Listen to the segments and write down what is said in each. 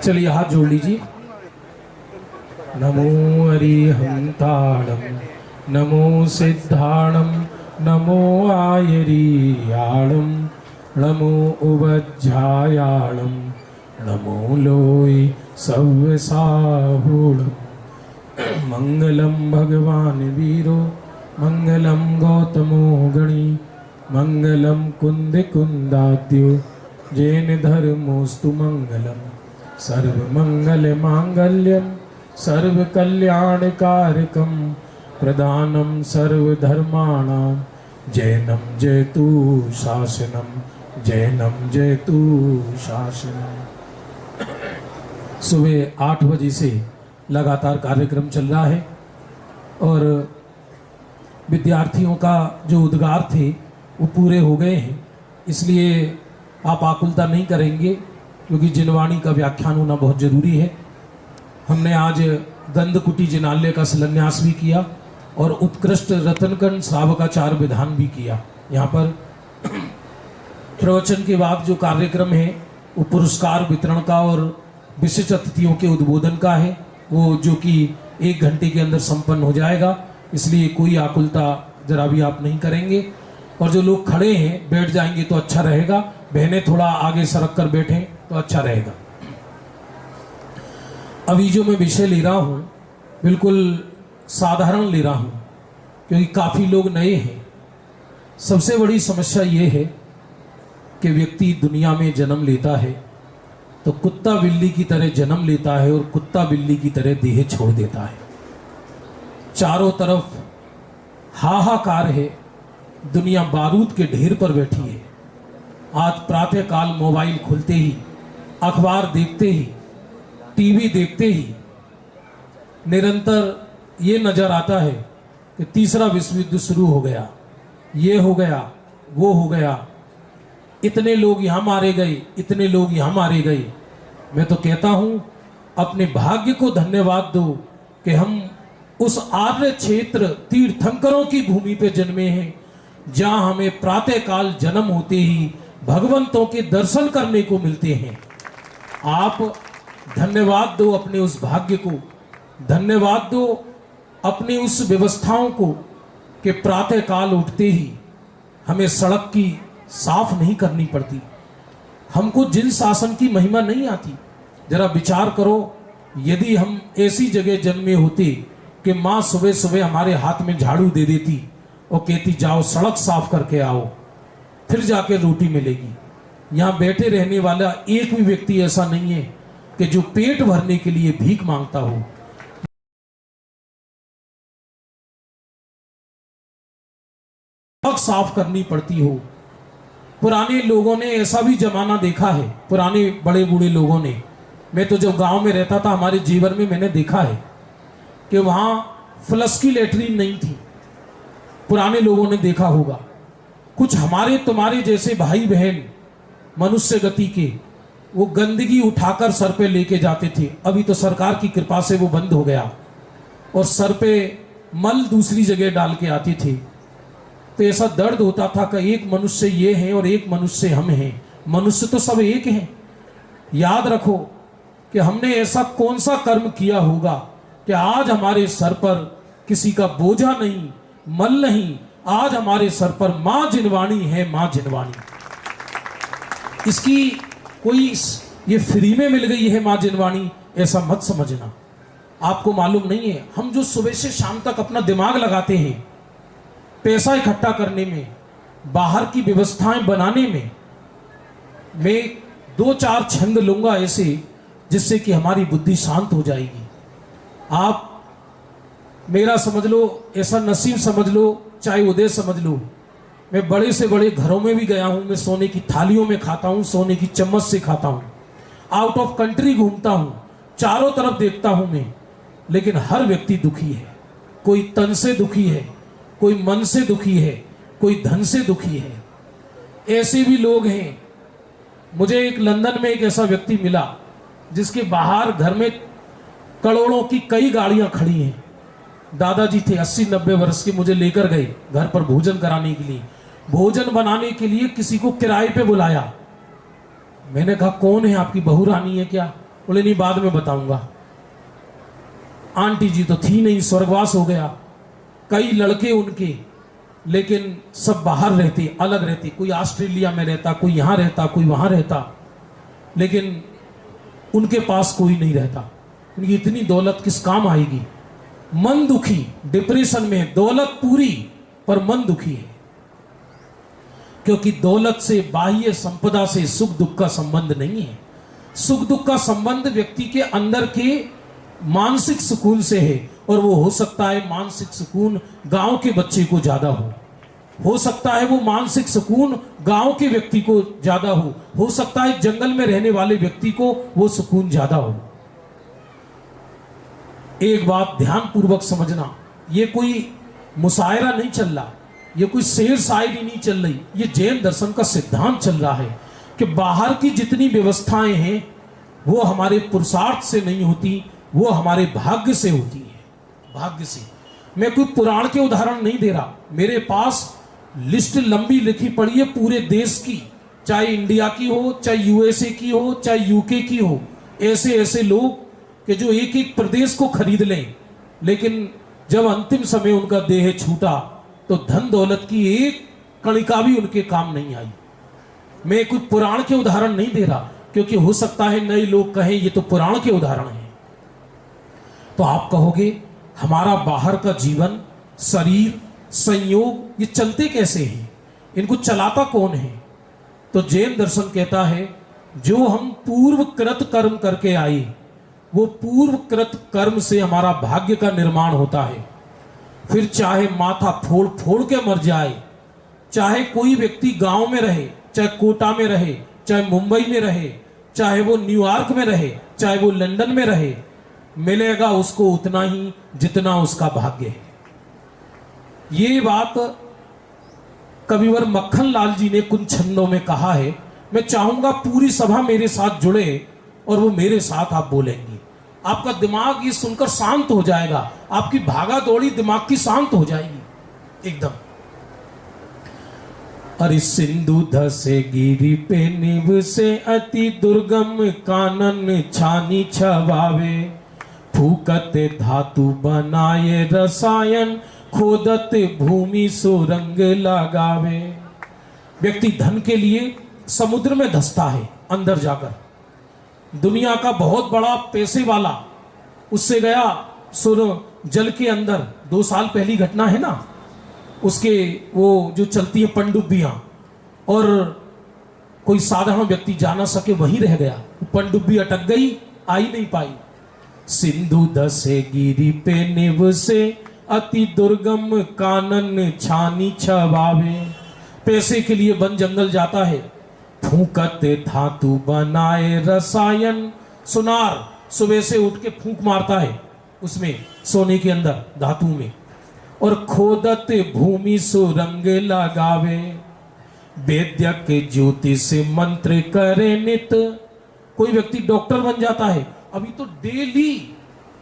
चलिए हाथ जोड़ लीजिए। नमो अरिहंताणं नमो सिद्धाणं नमो आयरीयाणं नमो उवज्झायाणं नमो लोय सव्यसाहूणं मंगलम भगवान वीरो मंगलम गौतमो गणी मंगलम कुंद कुंदाद्यो जैन धर्मोस्तु मंगलम सर्वमंगल मांगल्यम सर्वकल्याणकारकं प्रदानं सर्वधर्माणां जैनं जयतु शासनं जैनं जयतु शासनं। सुबह 8 बजे से लगातार कार्यक्रम चल रहा है और विद्यार्थियों का जो उद्गार थे वो पूरे हो गए हैं, इसलिए आप आकुलता नहीं करेंगे क्योंकि जिनवाणी का व्याख्यान होना बहुत जरूरी है। हमने आज गंधकुटी जिनालय का शिलान्यास भी किया और उत्कृष्ट रतनकण श्रावकाचार विधान भी किया। यहाँ पर प्रवचन के बाद जो कार्यक्रम है वो पुरस्कार वितरण का और विशिष्ट अतिथियों के उद्बोधन का है, वो जो कि 1 घंटे के अंदर संपन्न हो जाएगा, इसलिए कोई आकुलता जरा भी आप नहीं करेंगे। और जो लोग खड़े हैं बैठ जाएंगे तो अच्छा रहेगा, बहनें थोड़ा आगे सरक कर बैठें तो अच्छा रहेगा। अभी जो मैं विषय ले रहा हूँ बिल्कुल साधारण ले रहा हूँ क्योंकि काफ़ी लोग नए हैं। सबसे बड़ी समस्या ये है कि व्यक्ति दुनिया में जन्म लेता है तो कुत्ता बिल्ली की तरह जन्म लेता है और कुत्ता बिल्ली की तरह देह छोड़ देता है। चारों तरफ हाहाकार है, दुनिया बारूद के ढेर पर बैठी है। आज प्रातःकाल मोबाइल खुलते ही, अखबार देखते ही, टीवी देखते ही निरंतर ये नजर आता है कि तीसरा विश्व युद्ध शुरू हो गया, ये हो गया, वो हो गया, इतने लोग यहाँ मारे गए, इतने लोग यहाँ मारे गए। मैं तो कहता हूँ अपने भाग्य को धन्यवाद दो कि हम उस आर्य क्षेत्र तीर्थंकरों की भूमि पे जन्मे हैं जहाँ हमें प्रातःकाल जन्म होते ही भगवंतों के दर्शन करने को मिलते हैं। आप धन्यवाद दो अपने उस भाग्य को, धन्यवाद दो अपनी उस व्यवस्थाओं को कि प्रातःकाल उठते ही हमें सड़क की साफ नहीं करनी पड़ती। हमको जिन शासन की महिमा नहीं आती। जरा विचार करो, यदि हम ऐसी जगह जन्मे होते कि माँ सुबह सुबह हमारे हाथ में झाड़ू दे देती और कहती जाओ सड़क साफ करके आओ, फिर जाके रोटी मिलेगी। यहाँ बैठे रहने वाला एक भी व्यक्ति ऐसा नहीं है कि जो पेट भरने के लिए भीख मांगता हो। सड़क साफ करनी पड़ती हो। पुराने लोगों ने ऐसा भी जमाना देखा है, पुराने बड़े बूढ़े लोगों ने। मैं तो जब गांव में रहता था हमारे जीवन में मैंने देखा है कि वहां फ्लश की लेटरिन नहीं थी। पुराने लोगों ने देखा होगा। कुछ हमारे तुम्हारे जैसे भाई बहन मनुष्य गति के वो गंदगी उठाकर सर पे लेके जाते थे। अभी तो सरकार की कृपा से वो बंद हो गया और सर पे मल दूसरी जगह डाल के आते थे। तो ऐसा दर्द होता था कि एक मनुष्य ये है और एक मनुष्य हम हैं। मनुष्य तो सब एक हैं। याद रखो कि हमने ऐसा कौन सा कर्म किया होगा कि आज हमारे सर पर किसी का बोझा नहीं, मल नहीं। आज हमारे सर पर मां जिनवाणी है, मां जिनवाणी। इसकी कोई ये फ्री में मिल गई है मां जिनवाणी, ऐसा मत समझना। आपको मालूम नहीं है, हम जो सुबह से शाम तक अपना दिमाग लगाते हैं पैसा इकट्ठा करने में, बाहर की व्यवस्थाएं बनाने में, मैं 2-4 छंद लूंगा ऐसे जिससे कि हमारी बुद्धि शांत हो जाएगी। आप मेरा समझ लो, ऐसा नसीब समझ लो, चाहे उदय समझ लो। मैं बड़े से बड़े घरों में भी गया हूं। मैं सोने की थालियों में खाता हूं, सोने की चम्मच से खाता हूं, आउट ऑफ कंट्री घूमता हूं, चारों तरफ देखता हूं मैं, लेकिन हर व्यक्ति दुखी है। कोई तन से दुखी है, कोई मन से दुखी है, कोई धन से दुखी है। ऐसे भी लोग हैं। मुझे एक लंदन में एक ऐसा व्यक्ति मिला जिसके बाहर घर में करोड़ों की कई गाड़ियां खड़ी हैं। दादाजी थे 80-90 वर्ष के, मुझे लेकर गए घर पर भोजन कराने के लिए। भोजन बनाने के लिए किसी को किराए पे बुलाया। मैंने कहा कौन है, आपकी बहू रानी है क्या? बोले नहीं बाद में बताऊंगा। आंटी जी तो थी नहीं, स्वर्गवास हो गया। कई लड़के उनके, लेकिन सब बाहर रहते, अलग रहते, कोई ऑस्ट्रेलिया में रहता, कोई यहाँ रहता, कोई वहाँ रहता, लेकिन उनके पास कोई नहीं रहता। उनकी इतनी दौलत किस काम आएगी। मन दुखी, डिप्रेशन में, दौलत पूरी पर मन दुखी है, क्योंकि दौलत से, बाह्य संपदा से सुख दुख का संबंध नहीं है। सुख दुख का संबंध व्यक्ति के अंदर के मानसिक सुकून से है, और वो हो सकता है मानसिक सुकून गांव के बच्चे को ज्यादा हो सकता है वो मानसिक सुकून गांव के व्यक्ति को ज्यादा हो सकता है जंगल में रहने वाले व्यक्ति को वो सुकून ज्यादा हो। एक बात ध्यान पूर्वक समझना, ये कोई मुशायरा नहीं चल रहा, ये कोई शेर शायरी नहीं चल रही, ये जैन दर्शन का सिद्धांत चल रहा है कि बाहर की जितनी व्यवस्थाएं हैं वो हमारे पुरुषार्थ से नहीं होती, वो हमारे भाग्य से होती है, भाग्य से। मैं कोई पुराण के उदाहरण नहीं दे रहा, मेरे पास लिस्ट लंबी लिखी पड़ी है पूरे देश की, चाहे इंडिया की हो, चाहे यूएसए की हो, चाहे यूके की हो। ऐसे ऐसे लोग कि जो एक एक प्रदेश को खरीद लें, लेकिन जब अंतिम समय उनका देह छूटा तो धन दौलत की एक कणिका भी उनके काम नहीं आई। मैं कोई पुराण के उदाहरण नहीं दे रहा, क्योंकि हो सकता है नए लोग कहें ये तो पुराण के उदाहरण हैं। तो आप कहोगे हमारा बाहर का जीवन, शरीर, संयोग ये चलते कैसे हैं, इनको चलाता कौन है? तो जैन दर्शन कहता है जो हम पूर्वकृत कर्म करके आए, वो पूर्वकृत कर्म से हमारा भाग्य का निर्माण होता है। फिर चाहे माथा फोड़ फोड़ के मर जाए, चाहे कोई व्यक्ति गांव में रहे, चाहे कोटा में रहे, चाहे मुंबई में रहे, चाहे वो न्यूयॉर्क में रहे, चाहे वो लंदन में रहे, मिलेगा उसको उतना ही जितना उसका भाग्य है। ये बात कविवर मक्खन लाल जी ने कुछ छंदों में कहा है। मैं चाहूंगा पूरी सभा मेरे साथ जुड़े और वो मेरे साथ आप बोलेंगे, आपका दिमाग ये सुनकर शांत हो जाएगा, आपकी भागा दौड़ी दिमाग की शांत हो जाएगी एकदम। अरे सिंधु धसे गिरी पे निभ से अति दुर्गम कानन छानी छवावे, फूकते धातु बनाए रसायन खोदत भूमि सुरंग लगावे। व्यक्ति धन के लिए समुद्र में धंसता है, अंदर जाकर दुनिया का बहुत बड़ा पैसे वाला उससे गया सुर जल के अंदर, 2 साल पहली घटना है ना, उसके वो जो चलती है पनडुब्बियां, और कोई साधारण व्यक्ति जा ना सके, वहीं रह गया, पनडुब्बी अटक गई, आ ही नहीं पाई। सिंधु धसे गिरी पे निभ से अति दुर्गम कानन छानी छवावे। पैसे के लिए वन जंगल जाता है, फूंकते धातु बनाए रसायन। सुनार सुबह से उठ के फूंक मारता है उसमें, सोने के अंदर धातु में, और खोदत भूमि सुरंग लगावे। वेद्य के ज्योतिष मंत्र करे नित। कोई व्यक्ति डॉक्टर बन जाता है, अभी तो डेली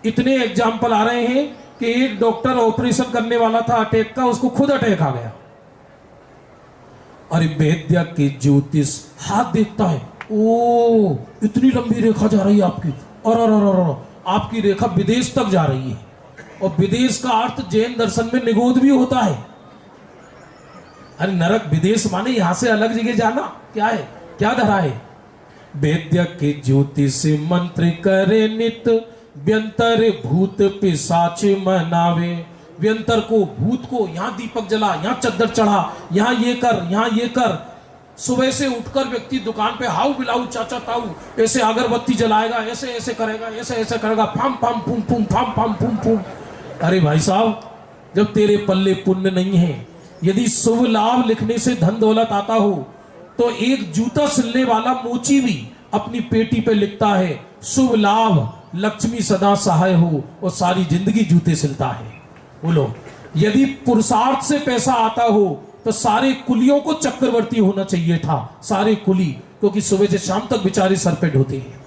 इतने एग्जाम्पल आ रहे हैं कि एक डॉक्टर ऑपरेशन करने वाला था अटैक का, उसको खुद अटैक आ गया। अरे वेद्य के ज्योतिष हाथ देखता है, ओ इतनी लंबी रेखा जा रही है आपकी, और आपकी रेखा विदेश तक जा रही है, और विदेश का अर्थ जैन दर्शन में निगोद भी होता है। अरे नरक विदेश माने यहां से अलग जगह जाना, क्या है, क्या धरा है? वेद्य के ज्योतिष मंत्र करे नित, व्यंतर भूत पिशाच मनावे। व्यंतर को, भूत को, यहाँ दीपक जला, यहाँ चद्दर चढ़ा, यहाँ ये कर, यहाँ ये कर। सुबह से उठकर व्यक्ति दुकान पे हाउ बिलाऊ चाचा ताऊ, ऐसे अगरबत्ती जलाएगा, ऐसे ऐसे करेगा, ऐसे ऐसे करेगा, फम फम फूम फूम फम फम फूम फूम। अरे भाई साहब, जब तेरे पल्ले पुण्य नहीं है, यदि शुभ लाभ लिखने से धन दौलत आता हो, तो एक जूता सिलने वाला मोची भी अपनी पेटी पे लिखता है शुभ लाभ, लक्ष्मी सदा सहाय हो, और सारी जिंदगी जूते सिलता है। बोलो, यदि पुरुषार्थ से पैसा आता हो तो सारे कुलियों को चक्रवर्ती होना चाहिए था, सारे कुली, क्योंकि सुबह से शाम तक बेचारे सर पे ढोते हैं।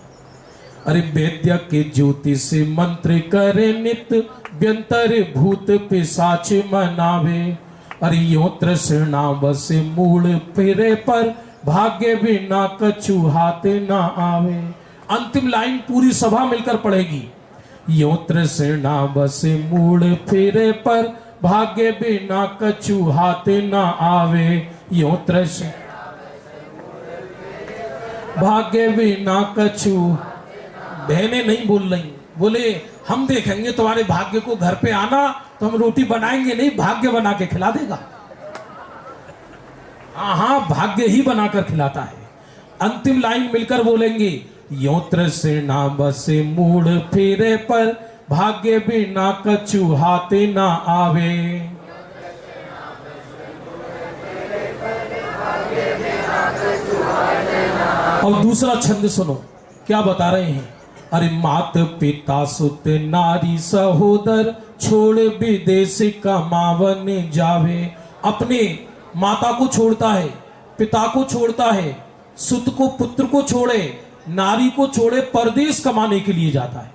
अरे वेद्य के ज्योतिष मंत्र करे नित, व्यंतर भूत पिशाच मनावे। अरे यो तृष्णा बस मूल फिरे पर, भाग्य बिना कछु हाथ ना आवे। अंतिम लाइन पूरी सभा मिलकर पढ़ेगी। यो तृष्णा बस मूड फेरे पर, भाग्य बिना कछु हाथ न आवे। यो तृष्णा भाग्य बिना कछु, बहनें नहीं बोल रही, बोले हम देखेंगे तुम्हारे भाग्य को, घर पे आना तो हम रोटी बनाएंगे नहीं, भाग्य बना के खिला देगा। हाँ, भाग्य ही बनाकर खिलाता है। अंतिम लाइन मिलकर बोलेंगे, यो तृष्णा बस मूड फेरे पर, भाग्य बिना कछु हाथ ना आवे। और दूसरा छंद सुनो क्या बता रहे हैं। अरे मात पिता सुत नारी सहोदर, छोड़ विदेश कमावन जावे। अपने माता को छोड़ता है, पिता को छोड़ता है, सुत को पुत्र को छोड़े, नारी को छोड़े, परदेश कमाने के लिए जाता है।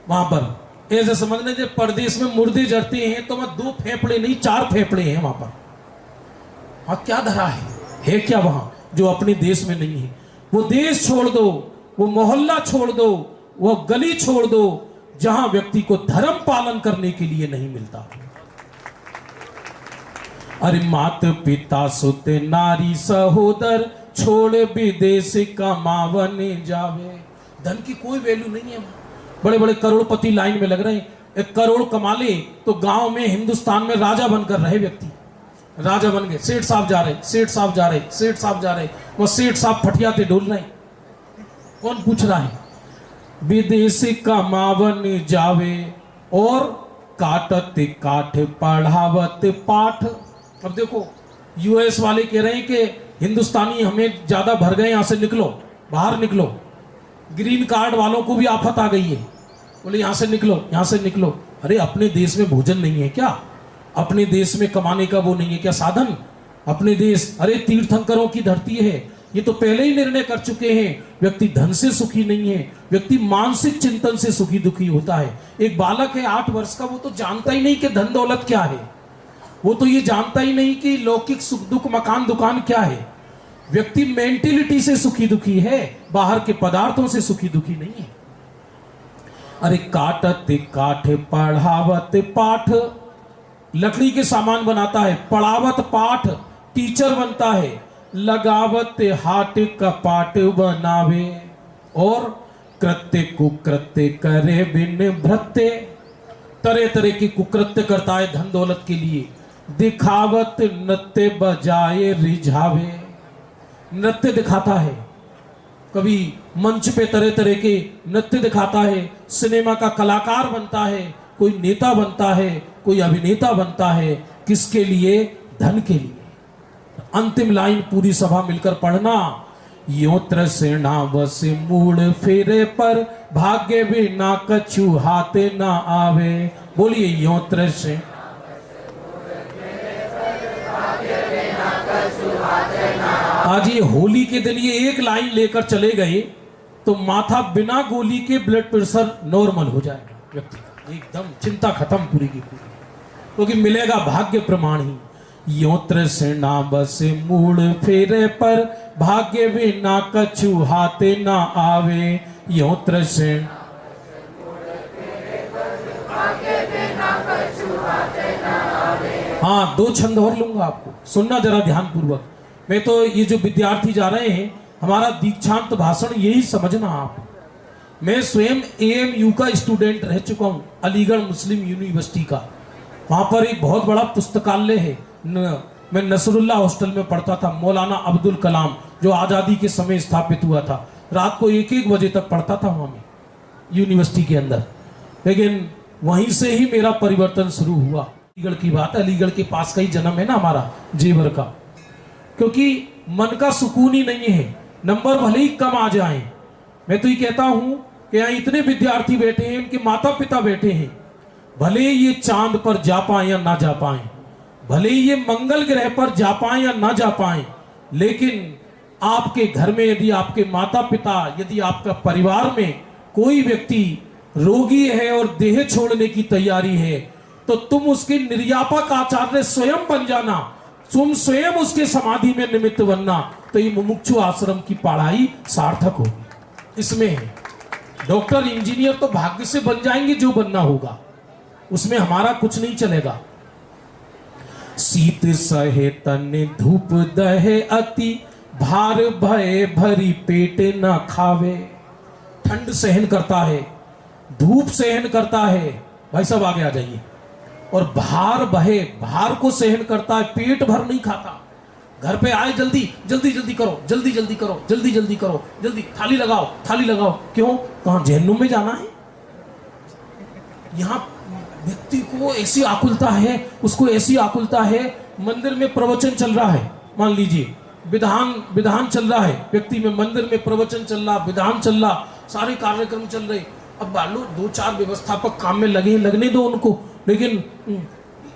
वहां पर ऐसे समझने जब परदेश में मुर्दे जड़ते हैं तो वहां 2 फेफड़े नहीं 4 फेफड़े हैं वहां पर। वहां क्या धरा है क्या वहां जो अपने देश में नहीं है। वो देश छोड़ दो, वो मोहल्ला छोड़ दो, वो गली छोड़ दो जहां व्यक्ति को धर्म पालन करने के लिए नहीं मिलता। अरे मात पिता सुत नारी सहोदर, छोड़ विदेश कमावन जावे। धन की कोई वैल्यू नहीं है। बड़े बड़े करोड़पति लाइन में लग रहे हैं, 1 करोड़ कमा ले तो गांव में हिंदुस्तान में राजा बनकर रहे व्यक्ति। राजा बन गए, सेठ साहब जा रहे, सेठ साहब जा रहे, सेठ साहब जा रहे, वो सेठ साहब फटियाते डोल रहे। कौन पूछ रहा है? विदेश कमावन जावे और काटत काठ पढ़ावत पाठ। अब देखो यूएस वाले कह रहे हैं कि हिंदुस्तानी हमें ज्यादा भर गए, यहां से निकलो, बाहर निकलो। ग्रीन कार्ड वालों को भी आफत आ गई है, बोले यहां से निकलो, यहां से निकलो। अरे अपने देश में भोजन नहीं है क्या? अपने देश में कमाने का वो नहीं है क्या साधन? अपने देश, अरे तीर्थंकरों की धरती है। ये तो पहले ही निर्णय कर चुके हैं, व्यक्ति धन से सुखी नहीं है, व्यक्ति मानसिक चिंतन से सुखी दुखी होता है। एक बालक है 8 वर्ष का, वो तो जानता ही नहीं कि धन दौलत क्या है। वो तो ये जानता ही नहीं कि लौकिक सुख दुख मकान दुकान क्या है। व्यक्ति मेंटेलिटी से सुखी दुखी है, बाहर के पदार्थों से सुखी दुखी नहीं है। अरे काटत काठ पढ़ावत पाठ, लकड़ी के सामान बनाता है, पढ़ावत पाठ टीचर बनता है, लगावत हाट कपाट बनावे और कृत्य कुकृत्य करे बिन भृत्य। तरह तरह की कुकृत्य करता है धन दौलत के लिए। दिखावत नृत्य बजाए रिझावे, नृत्य दिखाता है, कभी मंच पे तरह तरह के नृत्य दिखाता है, सिनेमा का कलाकार बनता है, कोई नेता बनता है, कोई अभिनेता बनता है। किसके लिए? धन के लिए। अंतिम लाइन पूरी सभा मिलकर पढ़ना, यो तृष्णा बस मूड फेरे पर, भाग्य बिना कछु हाथ ना आवे। बोलिए यो तृष्णा। आज ये होली के दिन ये एक लाइन लेकर चले गए तो माथा बिना गोली के ब्लड प्रेशर नॉर्मल हो जाएगा व्यक्ति का, एकदम चिंता खत्म पूरी की पूरी, क्योंकि मिलेगा भाग्य प्रमाण ही। यो तृष्णा बस मूड फेरे पर, भाग्य बिना कछु हाथ ना आवे। यो तृष्णा। हाँ 2 छंद और लूंगा आपको, सुनना जरा ध्यान पूर्वक। मैं तो ये जो विद्यार्थी जा रहे हैं, हमारा दीक्षांत भाषण यही समझना आप। मैं स्वयं एएमयू का स्टूडेंट रह चुका हूँ, अलीगढ़ मुस्लिम यूनिवर्सिटी का। वहाँ पर एक बहुत बड़ा पुस्तकालय है। मैं नसरुल्ला हॉस्टल में पढ़ता था, मौलाना अब्दुल कलाम जो आज़ादी के समय स्थापित हुआ था। रात को 1-1 बजे तक पढ़ता था वहाँ में यूनिवर्सिटी के अंदर। लेकिन वहीं से ही मेरा परिवर्तन शुरू हुआ। अलीगढ़ की बात है, अलीगढ़ के पास का ही जन्म है ना हमारा, जेवर का। क्योंकि मन का सुकून ही नहीं है, नंबर भले ही कम आ जाएं। मैं तो ये कहता हूं कि यहाँ इतने विद्यार्थी बैठे हैं, इनके माता पिता बैठे हैं, भले ये चांद पर जा पाए या ना जा पाए, भले ये मंगल ग्रह पर जा पाए या ना जा पाए, लेकिन आपके घर में यदि आपके माता पिता, यदि आपका परिवार में कोई व्यक्ति रोगी है और देह छोड़ने की तैयारी है, तो तुम उसके निर्यापक आचार्य स्वयं बन जाना, तुम स्वयं उसके समाधि में निमित्त बनना, तो ये मुमुक्षु आश्रम की पढ़ाई सार्थक होगी। इसमें है। डॉक्टर इंजीनियर तो भाग्य से बन जाएंगे जो बनना होगा, उसमें हमारा कुछ नहीं चलेगा। शीत सहे तन धूप दहे अति, भार भय भरी पेट न खावे। ठंड सहन करता है, धूप सहन करता है, भाई साहब आगे आ जाइए। और भार बहे, भार को सहन करता है, पेट भर नहीं खाता। घर पे आए जल्दी जल्दी जल्दी करो, जल्दी जल्दी करो, जल्दी जल्दी करो, जल्दी थाली लगाओ, थाली लगाओ। क्यों? कहां जहन्नुम में जाना है? यहां व्यक्ति को ऐसी आकुलता है, उसको ऐसी आकुलता है। मंदिर में प्रवचन चल रहा है, मान लीजिए विधान चल रहा है, व्यक्ति में मंदिर में प्रवचन चल रहा, विधान चल रहा, सारे कार्यक्रम चल रहे। अब मान लो 2-4 व्यवस्थापक काम में लगे, लगने दो उनको। लेकिन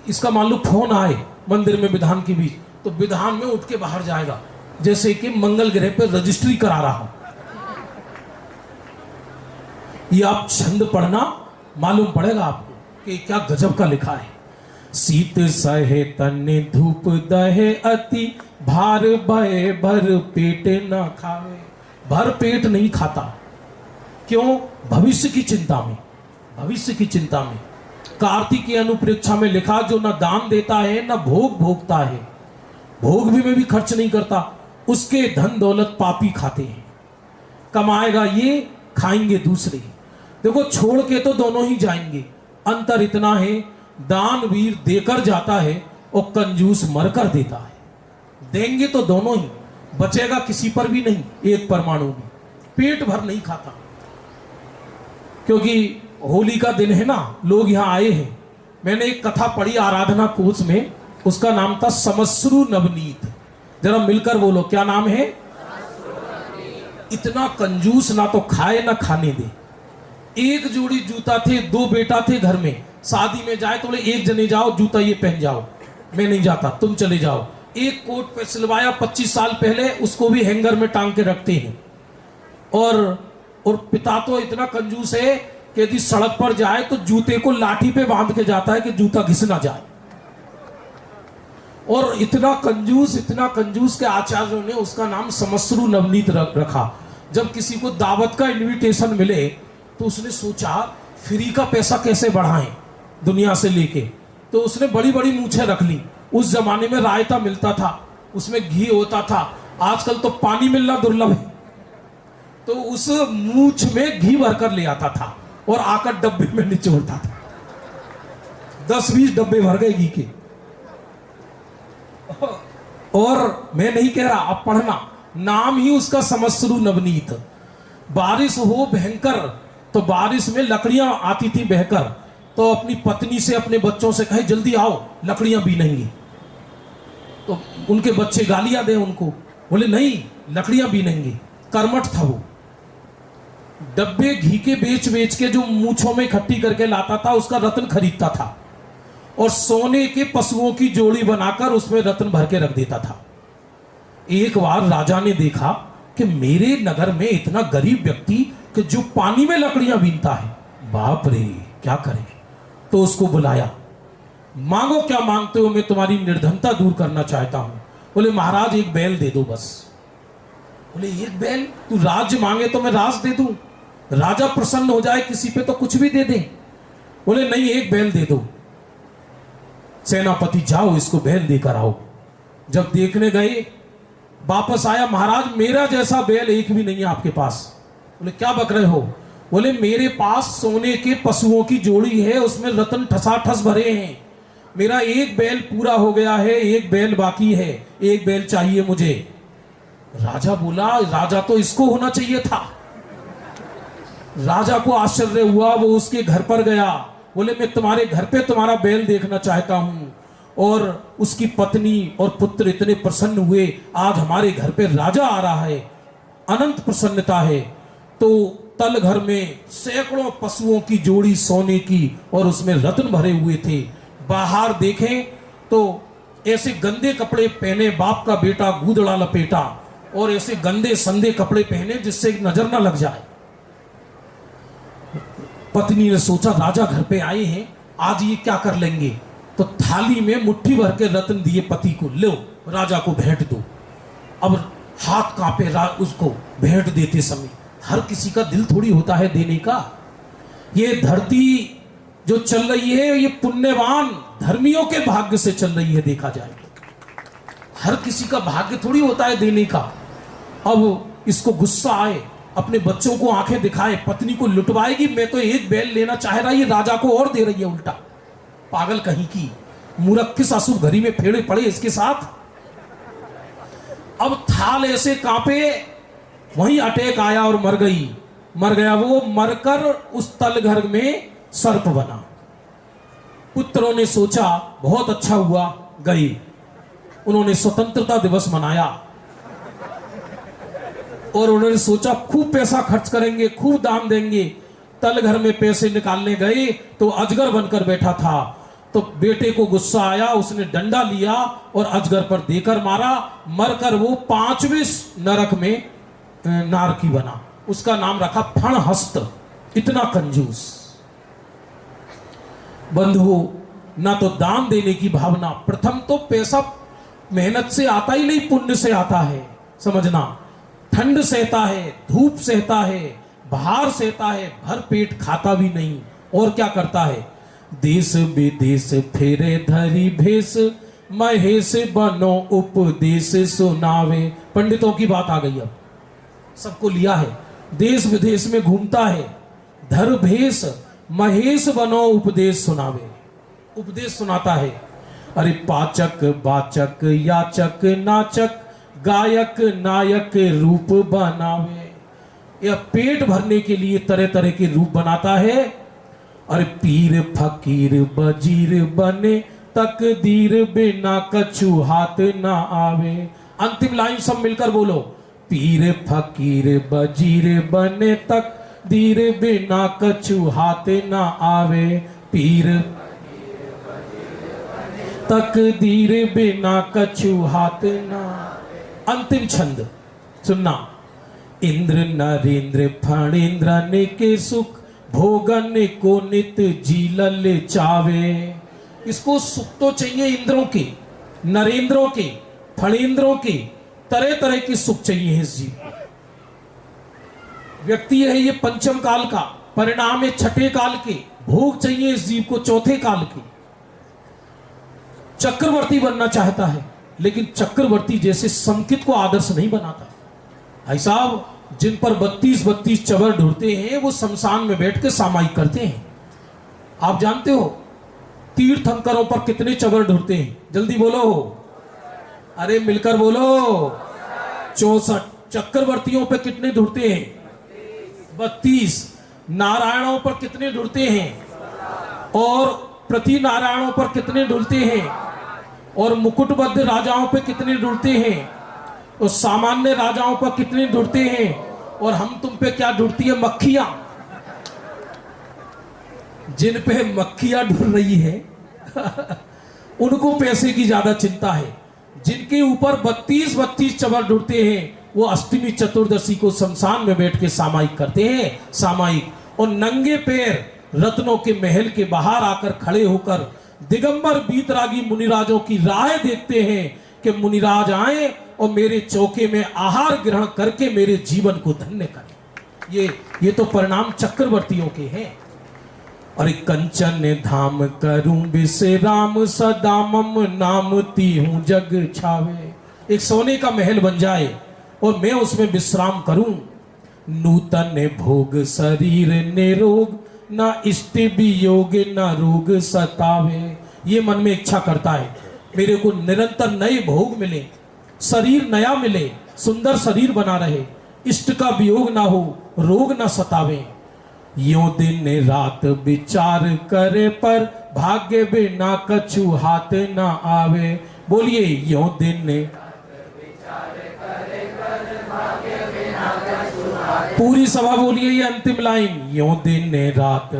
इसका मान लो फोन आए मंदिर में विधान के बीच, तो विधान में उठ के बाहर जाएगा जैसे कि मंगल ग्रह पे रजिस्ट्री करा रहा हो। ये आप छंद पढ़ना, मालूम पड़ेगा आपको कि क्या गजब का लिखा है। शीत सहे तन धूप दहे अति, भार भय भर पेट न खावे। भर पेट नहीं खाता। क्यों? भविष्य की चिंता में, भविष्य की चिंता में। कार्तिकीय अनुप्रेक्षा में लिखा, जो न दान देता है न भोग भोगता है, भोग भी में भी खर्च नहीं करता, उसके धन दौलत पापी खाते हैं। कमाएगा ये, खाएंगे दूसरे। देखो छोड़ के तो दोनों ही जाएंगे, अंतर इतना है दानवीर देकर जाता है और कंजूस मरकर देता है। देंगे तो दोनों ही, बचेगा किसी पर भी नहीं, एक परमाणु भी। पेट भर नहीं खाता। क्योंकि होली का दिन है ना, लोग यहां आए हैं। मैंने एक कथा पढ़ी आराधना कोच में, उसका नाम था समश्रु नवनीत। जरा मिलकर बोलो, क्या नाम है? इतना कंजूस, ना तो खाए ना खाने दे। एक जोड़ी जूता थे, 2 बेटा थे घर में, शादी में जाए तो बोले एक जने जाओ, जूता ये पहन जाओ, मैं नहीं जाता, तुम चले जाओ। एक कोट पे सिलवाया 25 साल पहले, उसको भी हैंगर में टांग के रखते हैं। और पिता तो इतना कंजूस है कि यदि सड़क पर जाए तो जूते को लाठी पे बांध के जाता है कि जूता घिस ना जाए। और इतना कंजूस के आचार्यों ने उसका नाम समश्रु नवनीत रखा। जब किसी को दावत का इनविटेशन मिले तो उसने सोचा फ्री का पैसा कैसे बढ़ाएं दुनिया से लेके, तो उसने बड़ी बड़ी मूछें रख ली। उस जमाने में रायता मिलता था, उसमें घी होता था, आजकल तो पानी मिलना दुर्लभ है। तो उस मूछ में घी भरकर ले आता था और आकर डब्बे में निचोड़ता था। 10-20 डब्बे भर गए घी के। और मैं नहीं कह रहा, अब पढ़ना, नाम ही उसका समश्रु नवनीत। बारिश हो भयंकर, तो बारिश में लकड़ियां आती थी बहकर, तो अपनी पत्नी से अपने बच्चों से कहे जल्दी आओ लकड़ियां बीनेंगी। तो उनके बच्चे गालियां दे उनको, बोले नहीं लकड़ियां बीनेंगे। कर्मठ था वो। डब्बे घी के बेच बेच के जो मूछों में इकट्ठी करके लाता था, उसका रत्न खरीदता था और सोने के पशुओं की जोड़ी बनाकर उसमें रत्न भर के रख देता था। एक बार राजा ने देखा कि मेरे नगर में इतना गरीब व्यक्ति कि जो पानी में लकड़ियां बीनता है, बाप रे क्या करें। तो उसको बुलाया, मांगो क्या मांगते हो, मैं तुम्हारी निर्धनता दूर करना चाहता हूं। बोले महाराज एक बैल दे दो बस। बोले एक बैल? तू राज्य मांगे तो मैं राज दे दूं, राजा प्रसन्न हो जाए किसी पे तो कुछ भी दे दे। बोले नहीं एक बैल दे दो। सेनापति जाओ इसको बैल देकर आओ। जब देखने गए, वापस आया, महाराज मेरा जैसा बैल एक भी नहीं है आपके पास। बोले क्या बक रहे हो? बोले मेरे पास सोने के पशुओं की जोड़ी है, उसमें रत्न ठसाठस भरे हैं, मेरा एक बैल पूरा हो गया है, एक बैल बाकी है, एक बैल चाहिए मुझे। राजा बोला राजा तो इसको होना चाहिए था। राजा को आश्चर्य हुआ, वो उसके घर पर गया। बोले मैं तुम्हारे घर पे तुम्हारा बैल देखना चाहता हूं। और उसकी पत्नी और पुत्र इतने प्रसन्न हुए, आज हमारे घर पे राजा आ रहा है, अनंत प्रसन्नता है। तो तल घर में सैकड़ों पशुओं की जोड़ी सोने की और उसमें रत्न भरे हुए थे। बाहर देखें तो ऐसे गंदे कपड़े पहने बाप का बेटा गूदड़ा लपेटा, और ऐसे गंदे संदे कपड़े पहने जिससे नजर ना लग जाए। पत्नी ने सोचा राजा घर पे आए हैं, आज ये क्या कर लेंगे। तो थाली में मुट्ठी भर के रत्न दिए पति को, लो राजा को भेंट दो। अब हाथ कांपे उसको भेंट देते समय, हर किसी का दिल थोड़ी होता है देने का। ये धरती जो चल रही है ये पुण्यवान धर्मियों के भाग्य से चल रही है। देखा जाए हर किसी का भाग्य थोड़ी होता है देने का। अब इसको गुस्सा आए, अपने बच्चों को आंखें दिखाए, पत्नी को लुटवाएगी, मैं तो एक बैल लेना चाह रहा, ये राजा को और दे रही है उल्टा। पागल कहीं की, मूर्ख किस असुर घड़ी में फेड़े पड़े इसके साथ। अब थाल ऐसे कांपे, वहीं अटैक आया और मर गई। मर गया वो, मरकर उस तल घर में सर्प बना। पुत्रों ने सोचा बहुत अच्छा हुआ गई। उन्होंने स्वतंत्रता दिवस मनाया और उन्होंने सोचा खूब पैसा खर्च करेंगे, खूब दान देंगे। तल घर में पैसे निकालने गए तो अजगर बनकर बैठा था। तो बेटे को गुस्सा आया, उसने डंडा लिया और अजगर पर देकर मारा। मरकर वो 5वें नरक में नारकी बना। उसका नाम रखा फणहस्त। इतना कंजूस। बंधुओं, ना तो दान देने की भावना। प्रथम तो पैसा मेहनत से आता ही नहीं, पुण्य से आता है। समझना, ठंड सहता है, धूप सहता है, बाहर सहता है, भर पेट खाता भी नहीं। और क्या करता है? देश विदेश फेरे धरी भेष, महेश बनो उपदेश सुनावे। पंडितों की बात आ गई। अब सबको लिया है, देश विदेश में घूमता है, धर भेष, महेश बनो उपदेश सुनावे। उपदेश सुनाता है। अरे पाचक बाचक याचक नाचक, गायक नायक रूप बनावे। यह पेट भरने के लिए तरह तरह के रूप बनाता है। अरे पीर फकीर बजीर बने, तकदीर बिना कछु हाथ ना आवे। अंतिम लाइन सब मिलकर बोलो। पीर फकीर बजीर बने, तकदीर बिना कछु हाथ ना आवे। पीर तकदीर बिना कछु हाथ ना। अंतिम छंद सुनना। इंद्र नरेंद्र फणेंद्र ने के सुख, भोगन को नित जीलल चावे। इसको सुख तो चाहिए इंद्रों के, नरेंद्रों के, फणेंद्रों के, तरह तरह की सुख चाहिए इस जीव को। व्यक्ति है ये पंचम काल का, परिणाम है छठे काल के। भोग चाहिए इस जीव को चौथे काल के। चक्रवर्ती बनना चाहता है, लेकिन चक्रवर्ती जैसे संकित को आदर्श नहीं बनाता। भाई साहब, जिन पर 32-32 चवर ढूंढते हैं वो शमशान में बैठ के सामायिक करते हैं। आप जानते हो तीर्थंकरों पर कितने चवर ढूंढते हैं? जल्दी बोलो, अरे मिलकर बोलो। 64। चक्रवर्तियों पर कितने ढूंढते हैं? 32। नारायणों पर कितने ढूंढते हैं? और प्रति नारायणों पर कितने ढूंढते हैं? और मुकुटबद्ध राजाओं पे कितने ढूंढते हैं? और सामान्य राजाओं पर कितने ढूंढते हैं? और हम तुम पे क्या ढूंढती है? मक्खियां। जिन पे मक्खियां ढूंढ रही है उनको पैसे की ज्यादा चिंता है। जिनके ऊपर 32-32 चवर ढूंढते हैं वो अष्टमी चतुर्दशी को शमशान में बैठ के सामायिक करते हैं। सामायिक और नंगे पैर रत्नों के महल के बाहर आकर खड़े होकर दिगंबर बीतरागी मुनिराजों की राह देखते हैं कि मुनिराज आए और मेरे चौके में आहार ग्रहण करके मेरे जीवन को धन्य करें। ये तो परिणाम चक्रवर्तियों के हैं। और कंचन धाम करूं विश्राम, सदा मम नाम तीहूं जग छावे। एक सोने का महल बन जाए और मैं उसमें विश्राम करूं। नूतन भोग शरीर निरोग, ना इष्ट वियोग ना रोग सतावे। ये मन में इच्छा करता है मेरे को निरंतर नए भोग मिले, शरीर नया मिले, सुंदर शरीर बना रहे, इष्ट का वियोग ना हो, रोग ना सतावे। यों दिन रात विचार करे, पर भाग्य बिना कछु हाथ ना आवे। बोलिए, यों दिन पूरी सभा बोलिए ये अंतिम लाइन। यों दिन रात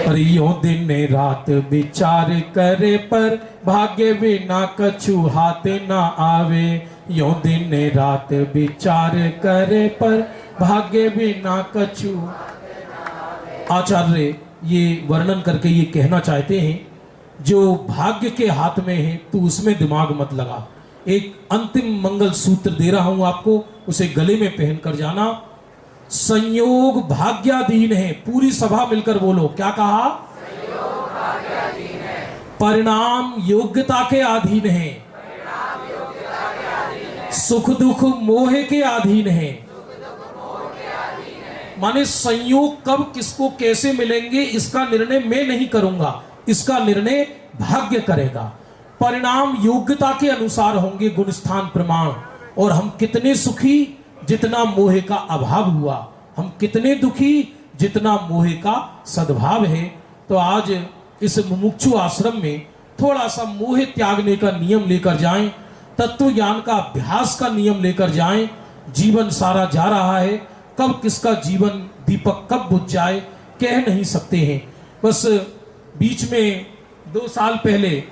और यों दिन रात विचार करे, पर भाग्य बिना कछु हाथ ना आवे। यों दिन रात विचार करे, पर भाग्य बिना कछु। आचार्य ये वर्णन करके ये कहना चाहते हैं, जो भाग्य के हाथ में है तू उसमें दिमाग मत लगा। एक अंतिम मंगल सूत्र दे रहा हूं आपको, उसे गले में पहन कर जाना। संयोग भाग्याधीन है। पूरी सभा मिलकर बोलो, क्या कहा? संयोग भाग्याधीन है। परिणाम योग्यता के अधीन है। परिणाम योग्यता के अधीन है। सुख दुख मोह के अधीन है। सुख दुख मोह के अधीन है। माने संयोग कब किसको कैसे मिलेंगे इसका निर्णय मैं नहीं करूंगा, इसका निर्णय भाग्य करेगा। परिणाम योग्यता के अनुसार होंगे, गुण स्थान प्रमाण। और हम कितने सुखी जितना मोह का अभाव हुआ, हम कितने दुखी जितना मोह का सद्भाव है। तो आज इस मुमुक्षु आश्रम में थोड़ा सा मोह त्यागने का नियम लेकर जाएं, तत्व ज्ञान का अभ्यास का नियम लेकर जाएं। जीवन सारा जा रहा है, कब किसका जीवन दीपक कब बुझ जाए कह नहीं सकते हैं। बस बीच में 2 साल पहले,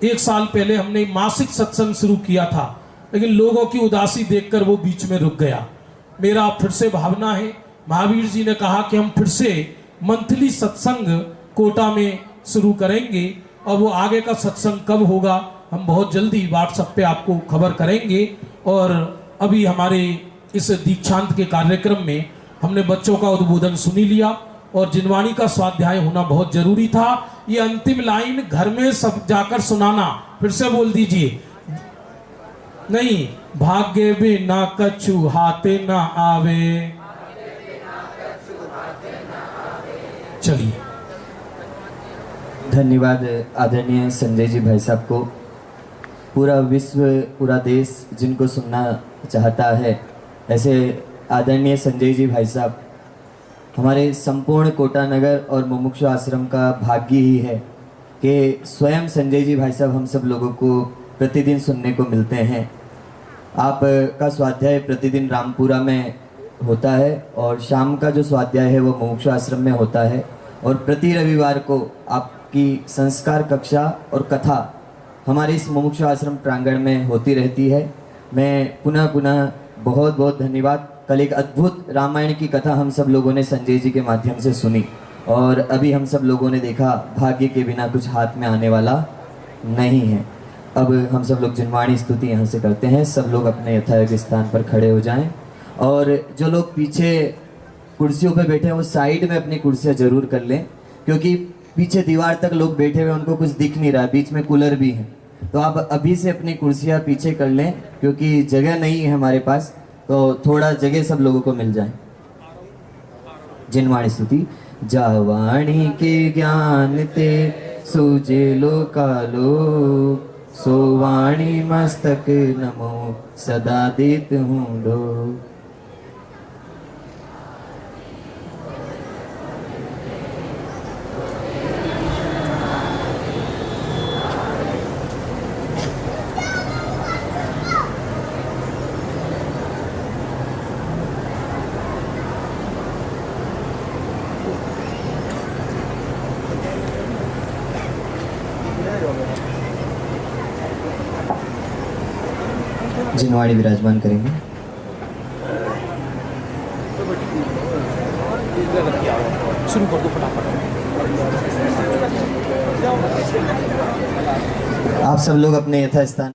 1 साल पहले हमने मासिक सत्संग शुरू किया था, लेकिन लोगों की उदासी देखकर वो बीच में रुक गया। मेरा फिर से भावना है, महावीर जी ने कहा कि हम फिर से मंथली सत्संग कोटा में शुरू करेंगे, और वो आगे का सत्संग कब होगा हम बहुत जल्दी व्हाट्सएप पे आपको खबर करेंगे। और अभी हमारे इस दीक्षांत के कार्यक्रम में हमने बच्चों का उद्बोधन सुनी लिया, और जिनवाणी का स्वाध्याय होना बहुत जरूरी था। ये अंतिम लाइन घर में सब जाकर सुनाना, फिर से बोल दीजिए। नहीं, भाग्य बिना कछु हाथे ना आवे। चलिए, धन्यवाद आदरणीय संजय जी भाई साहब को। पूरा विश्व, पूरा देश जिनको सुनना चाहता है, ऐसे आदरणीय संजय जी भाई साहब हमारे संपूर्ण कोटा नगर और मुमुक्षु आश्रम का भाग्य ही है कि स्वयं संजय जी भाई साहब हम सब लोगों को प्रतिदिन सुनने को मिलते हैं। आप का स्वाध्याय प्रतिदिन रामपुरा में होता है, और शाम का जो स्वाध्याय है वो मुमुक्षु आश्रम में होता है, और प्रति रविवार को आपकी संस्कार कक्षा और कथा हमारे इस मुमुक्षु आश्रम प्रांगण में होती रहती है। मैं पुनः पुनः बहुत बहुत धन्यवाद। कल एक अद्भुत रामायण की कथा हम सब लोगों ने संजय जी के माध्यम से सुनी, और अभी हम सब लोगों ने देखा भाग्य के बिना कुछ हाथ में आने वाला नहीं है। अब हम सब लोग जिनवाणी स्तुति यहाँ से करते हैं। सब लोग अपने यथायोग्य स्थान पर खड़े हो जाएं, और जो लोग पीछे कुर्सियों पे बैठे हैं वो साइड में अपनी कुर्सियाँ जरूर कर लें, क्योंकि पीछे दीवार तक लोग बैठे हुए उनको कुछ दिख नहीं रहा, बीच में कूलर भी है। तो आप अभी से अपनी कुर्सियाँ पीछे कर लें, क्योंकि जगह नहीं है हमारे पास, तो थोड़ा जगह सब लोगों को मिल जाए। जिनवाणी स्तुति। जावाणी के ज्ञान ते सूझे लोकालो, सोवाणी मस्तक नमो सदा देत हूँ लो। जिनवाणी विराजमान करेंगे। शुरू कर दो फटाफट। आप सब लोग अपने यथास्थान